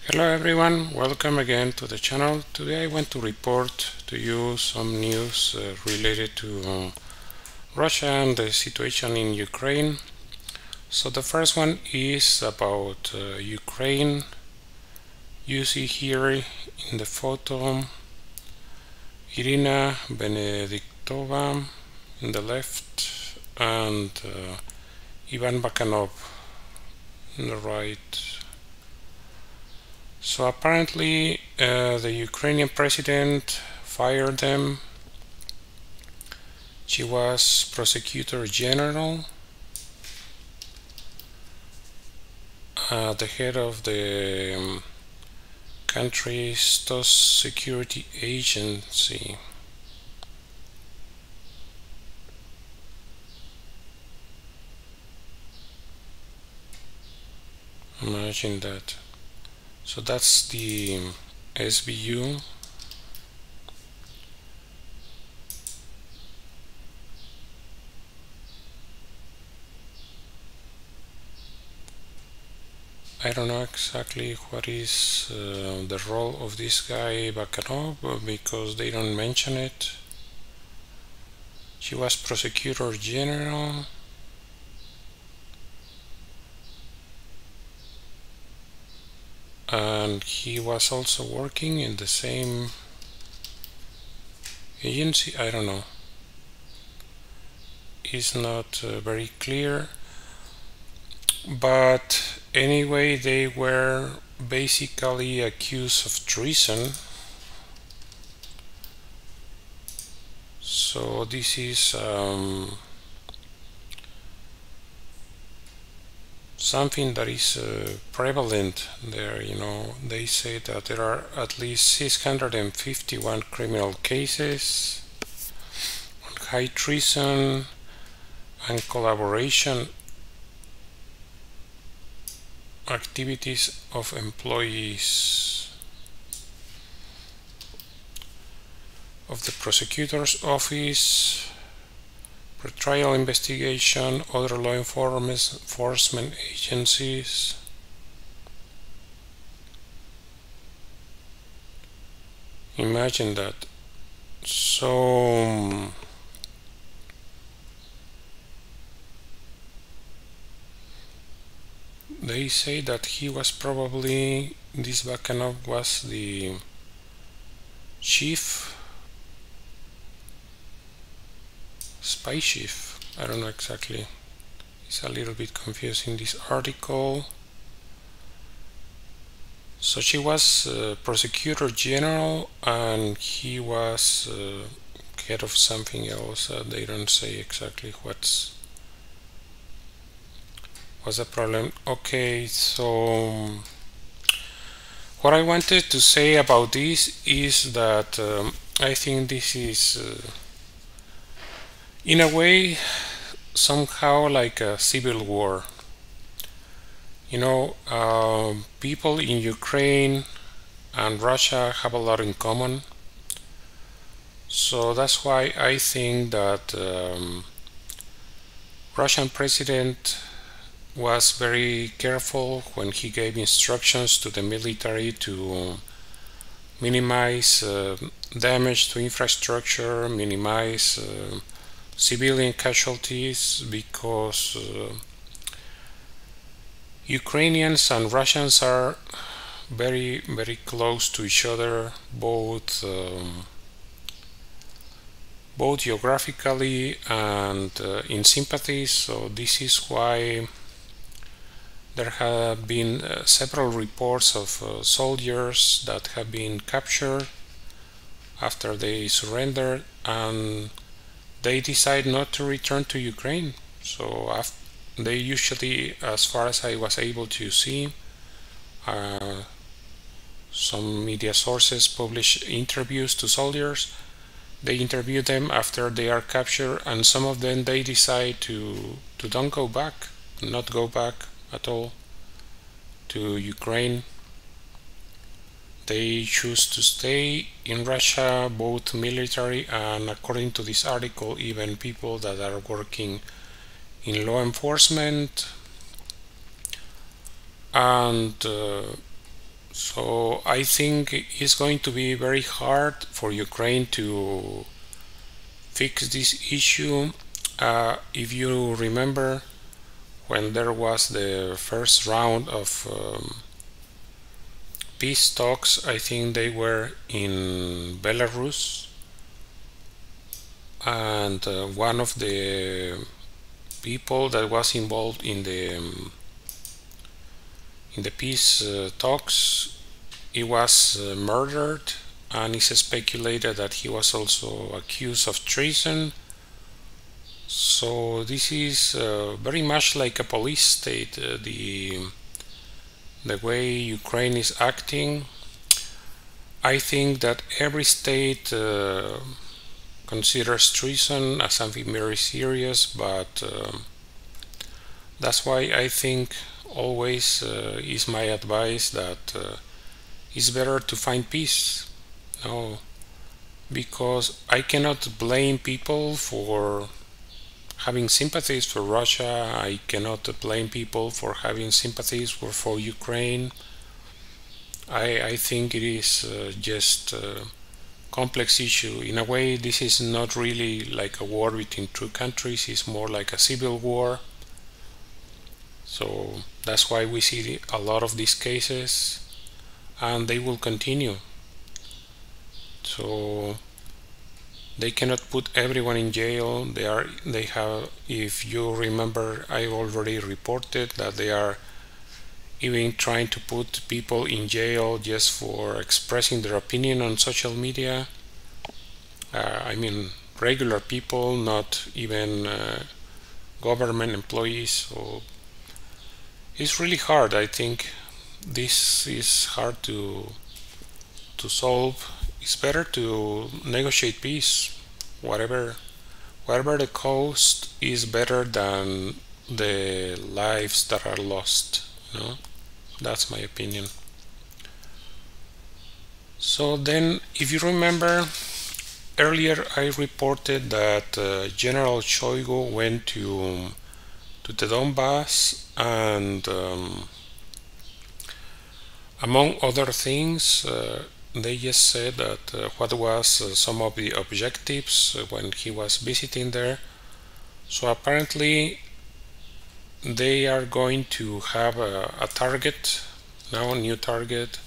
Hello everyone, welcome again to the channel. Today I want to report to you some news related to Russia and the situation in Ukraine. So the first one is about Ukraine. You see here in the photo Irina Benediktova in the left and Ivan Bakanov in the right. So apparently the Ukrainian president fired them. She was prosecutor general, the head of the country's top security agency. Imagine that. So that's the SBU. I don't know exactly what is the role of this guy Bakanov because they don't mention it. She was prosecutor general. And he was also working in the same agency. I don't know. It's not very clear. But anyway, they were basically accused of treason. So this is something that is prevalent there. They say that there are at least 651 criminal cases on high treason and collaboration activities of employees of the prosecutor's office, Betrayal investigation, other law enforcement agencies. Imagine that. So they say that he was probably, this Bakanov was the spy chief. I don't know exactly. It's a little bit confusing, this article. So she was prosecutor general and he was head of something else. They don't say exactly what's the problem. Okay, so what I wanted to say about this is that I think this is in a way somehow like a civil war. People in Ukraine and Russia have a lot in common. So that's why I think that Russian president was very careful when he gave instructions to the military to minimize damage to infrastructure, minimize civilian casualties, because Ukrainians and Russians are very, very close to each other, both geographically and in sympathy. So this is why there have been several reports of soldiers that have been captured after they surrendered and they decide not to return to Ukraine. So they usually, as far as I was able to see, some media sources publish interviews to soldiers. They interview them after they are captured, and some of them they decide to don't go back, not go back at all to Ukraine. They choose to stay in Russia, both military and, according to this article, even people that are working in law enforcement. And So I think it's going to be very hard for Ukraine to fix this issue. If you remember, when there was the first round of peace talks, I think they were in Belarus, and one of the people that was involved in the peace talks, he was murdered, and it's speculated that he was also accused of treason. So this is very much like a police state, the way Ukraine is acting. I think that every state considers treason as something very serious, but that's why I think always is my advice that it's better to find peace. No, because I cannot blame people for having sympathies for Russia. I cannot blame people for having sympathies for Ukraine. I think it is just a complex issue. In a way, this is not really like a war between two countries. It's more like a civil war. So that's why we see a lot of these cases, and they will continue. So they cannot put everyone in jail. They have, if you remember, I already reported that they are even trying to put people in jail just for expressing their opinion on social media. I mean, regular people, not even government employees. So it's really hard. I think this is hard to solve. It's better to negotiate peace. Whatever the cost is better than the lives that are lost. You know, that's my opinion. So then, if you remember, earlier I reported that General Shoigu went to the Donbass, and among other things, they just said that what was some of the objectives when he was visiting there. So apparently they are going to have a target now, a new target.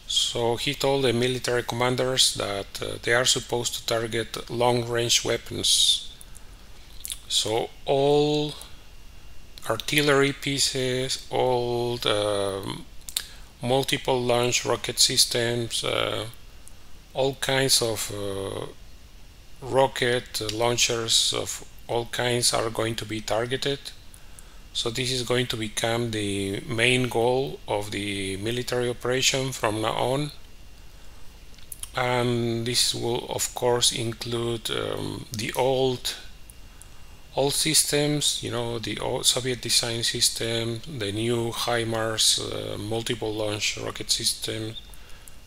So he told the military commanders that they are supposed to target long-range weapons. So all artillery pieces, all the multiple launch rocket systems, all kinds of rocket launchers of all kinds are going to be targeted. So this is going to become the main goal of the military operation from now on. And this will of course include the old systems, you know, the old Soviet design system, the new HIMARS multiple launch rocket system,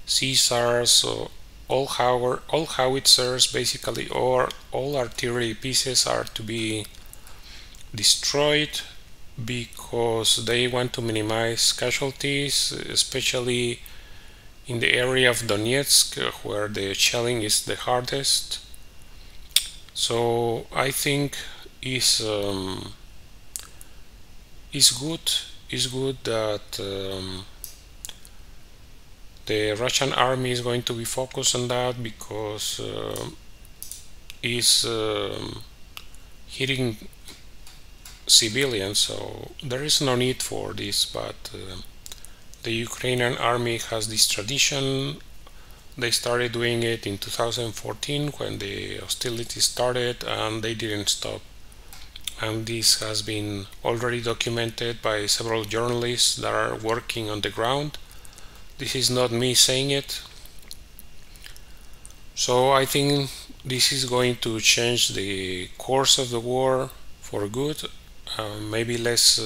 CSARs, so all howitzers, basically, or all artillery pieces are to be destroyed, because they want to minimize casualties, especially in the area of Donetsk, where the shelling is the hardest. So I think is good that the Russian army is going to be focused on that, because it's hitting civilians, so there is no need for this. But the Ukrainian army has this tradition. They started doing it in 2014 when the hostilities started, and they didn't stop. And this has been already documented by several journalists that are working on the ground. This is not me saying it. So I think this is going to change the course of the war for good. Maybe less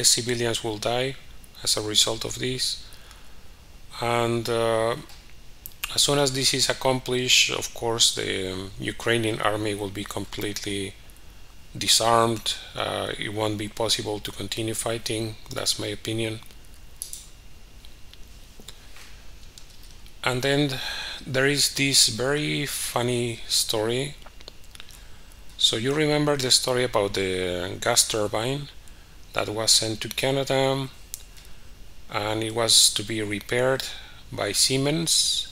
civilians will die as a result of this. And as soon as this is accomplished, of course, the Ukrainian army will be completely disarmed. It won't be possible to continue fighting. That's my opinion. And then there is this very funny story. So you remember the story about the gas turbine that was sent to Canada, and it was to be repaired by Siemens,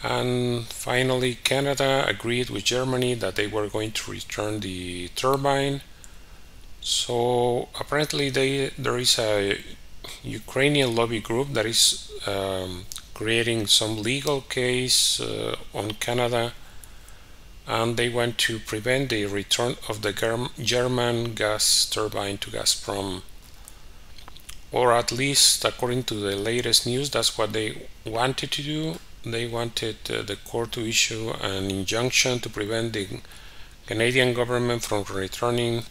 and finally Canada agreed with Germany that they were going to return the turbine. So apparently there is a Ukrainian lobby group that is creating some legal case on Canada, and they want to prevent the return of the German gas turbine to Gazprom. Or at least according to the latest news, that's what they wanted to do. They wanted the court to issue an injunction to prevent the Canadian government from returning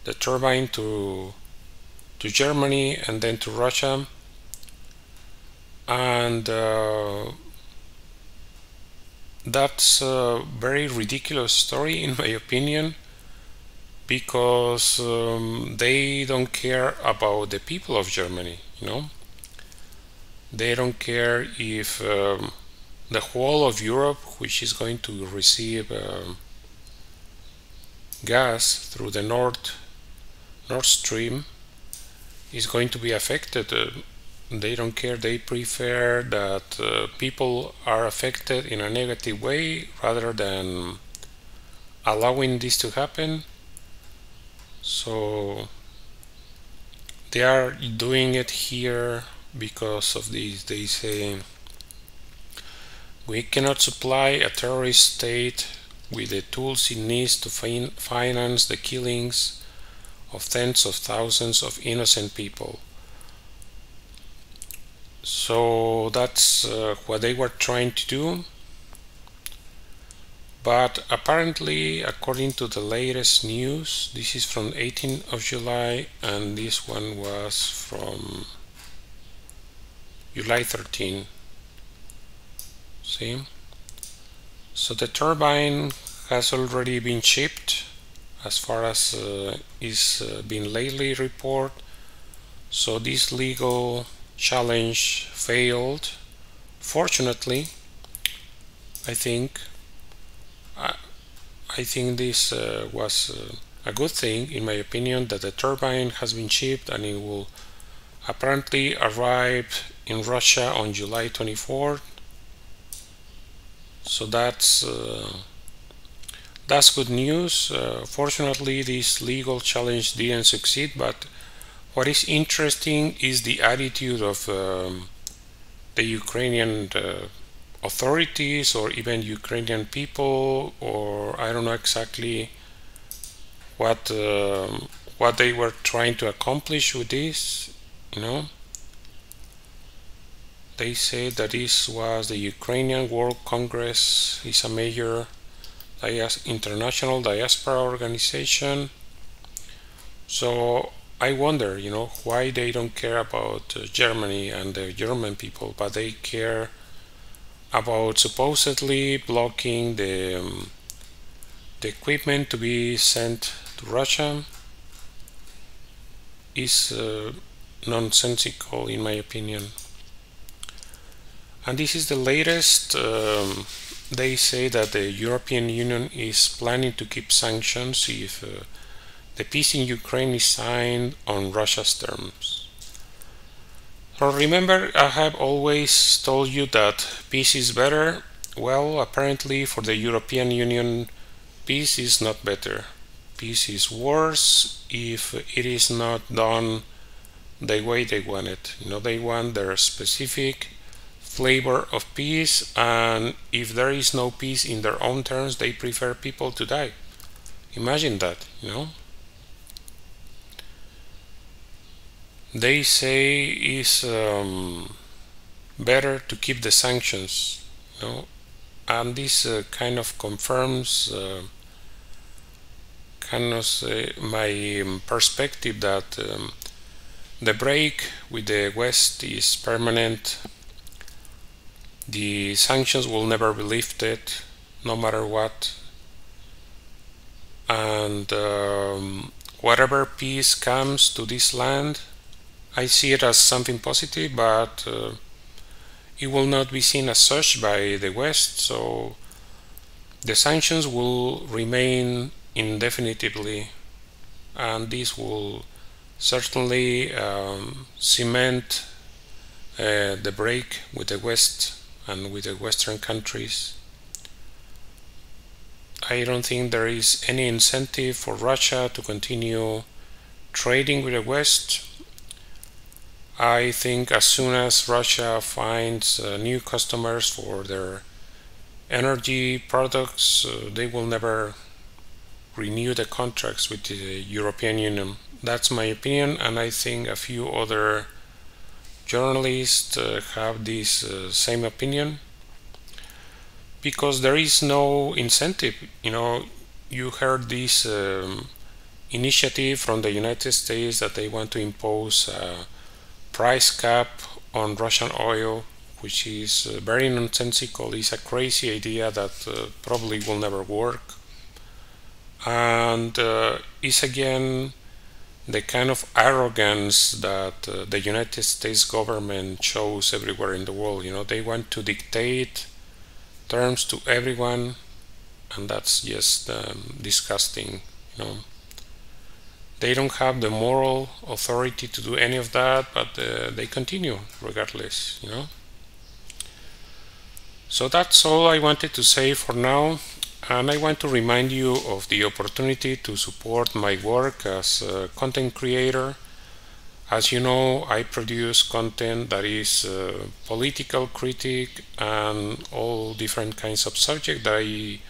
the turbine to Germany and then to Russia. And that's a very ridiculous story in my opinion, because they don't care about the people of Germany, you know. They don't care if the whole of Europe, which is going to receive gas through the Nord Stream, is going to be affected. They don't care. They prefer that people are affected in a negative way rather than allowing this to happen. So they are doing it here because of this. They say we cannot supply a terrorist state with the tools it needs to finance the killings of tens of thousands of innocent people. So that's what they were trying to do. But apparently, according to the latest news, this is from 18th of July, and this one was from July 13. See? So the turbine has already been shipped, as far as is been lately reported. So this legal challenge failed. Fortunately, I think this was a good thing, in my opinion, that the turbine has been shipped and it will apparently arrive in Russia on July 24th. So that's good news. Fortunately, this legal challenge didn't succeed, but what is interesting is the attitude of the Ukrainian authorities, or even Ukrainian people, or I don't know exactly what they were trying to accomplish with this, you know. They say that this was the Ukrainian World Congress, is a major international diaspora organization. So I wonder, you know, why they don't care about Germany and the German people, but they care about supposedly blocking the equipment to be sent to Russia. Is nonsensical, in my opinion. And this is the latest. They say that the European Union is planning to keep sanctions if the peace in Ukraine is signed on Russia's terms. So remember, I have always told you that peace is better. Well, apparently for the European Union, peace is not better. Peace is worse if it is not done the way they want it. You know, they want their specific flavor of peace, and if there is no peace in their own terms, they prefer people to die. Imagine that, you know. They say it's better to keep the sanctions, you know, and this kind of confirms my perspective that the break with the West is permanent. The sanctions will never be lifted, no matter what, and whatever peace comes to this land, I see it as something positive, but it will not be seen as such by the West, so the sanctions will remain indefinitely, and this will certainly cement the break with the West and with the Western countries. I don't think there is any incentive for Russia to continue trading with the West. I think as soon as Russia finds new customers for their energy products, they will never renew the contracts with the European Union. That's my opinion, and I think a few other journalists have this same opinion, because there is no incentive. You heard this initiative from the United States that they want to impose a price cap on Russian oil, which is very nonsensical. It's a crazy idea that probably will never work, and it's again the kind of arrogance that the United States government shows everywhere in the world. They want to dictate terms to everyone, and that's just disgusting. They don't have the moral authority to do any of that, but they continue regardless. So that's all I wanted to say for now. And I want to remind you of the opportunity to support my work as a content creator. As you know, I produce content that is political critique and all different kinds of subjects that I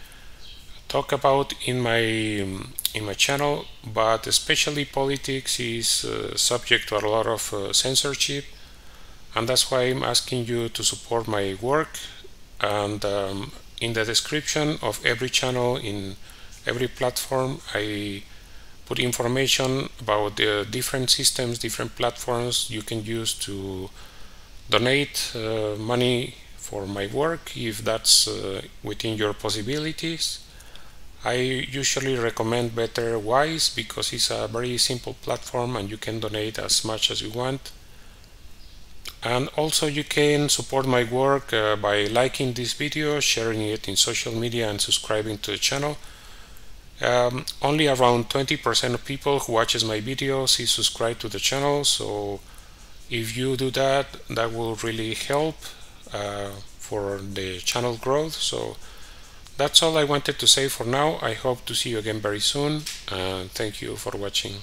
talk about in my channel, but especially politics is subject to a lot of censorship, and that's why I'm asking you to support my work. And in the description of every channel, in every platform, I put information about the different systems, different platforms you can use to donate money for my work if that's within your possibilities. I usually recommend Better Wise because it's a very simple platform and you can donate as much as you want. And also you can support my work by liking this video, sharing it in social media, and subscribing to the channel. Only around 20% of people who watches my videos is subscribed to the channel, so if you do that, that will really help for the channel growth. So that's all I wanted to say for now. I hope to see you again very soon, and thank you for watching.